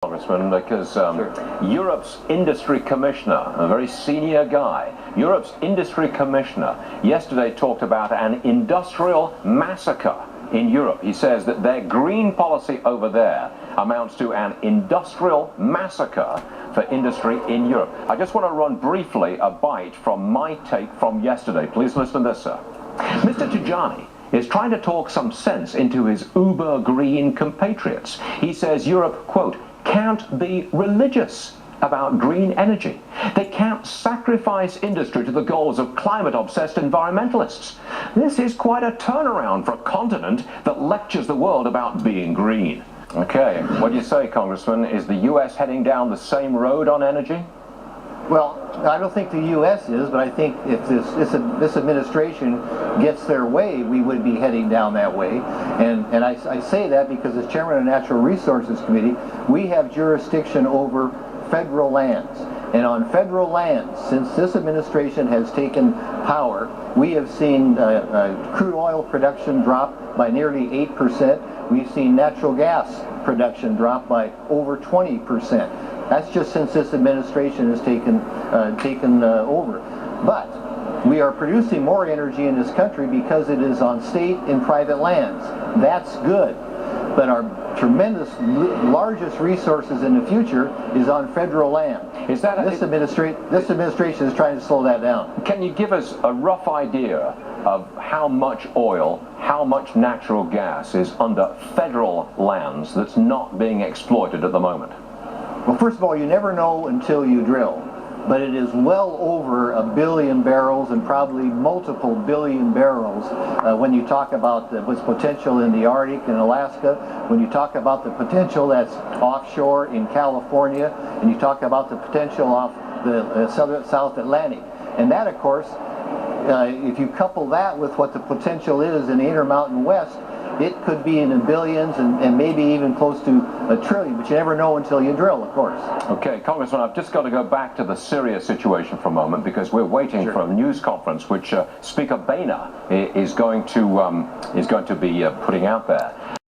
Congressman, because Europe's industry commissioner, a very senior guy, Europe's industry commissioner, yesterday talked about an industrial massacre in Europe. He says that their green policy over there amounts to an industrial massacre for industry in Europe. I just want to run briefly a bite from my take from yesterday. Please listen to this, sir. Mr. Tajani is trying to talk some sense into his uber-green compatriots. He says Europe, quote, can't be religious about green energy. They can't sacrifice industry to the goals of climate-obsessed environmentalists. This is quite a turnaround for a continent that lectures the world about being green. Okay, what do you say, Congressman? Is the U.S. heading down the same road on energy? Well, I don't think the U.S. is, but I think if this administration gets their way, we would be heading down that way. And I say that because as chairman of the Natural Resources Committee, we have jurisdiction over federal lands. And on federal lands, since this administration has taken power, we have seen crude oil production drop by nearly 8%. We've seen natural gas production drop by over 20%. That's just since this administration has taken over. But we are producing more energy in this country because it is on state and private lands. That's good. But our tremendous largest resources in the future is on federal land. Is that this administration is trying to slow that down. Can you give us a rough idea of how much oil, how much natural gas is under federal lands that's not being exploited at the moment? Well, first of all, you never know until you drill, but it is well over 1 billion barrels and probably multiple billion barrels when you talk about what's potential in the Arctic and Alaska, when you talk about the potential that's offshore in California, and you talk about the potential off the South Atlantic. And that, of course, if you couple that with what the potential is in the Intermountain West, it could be in the billions and maybe even close to $1 trillion, but you never know until you drill, of course. Okay, Congressman, I've just got to go back to the Syria situation for a moment because we're waiting for a news conference which Speaker Boehner is going to be putting out there.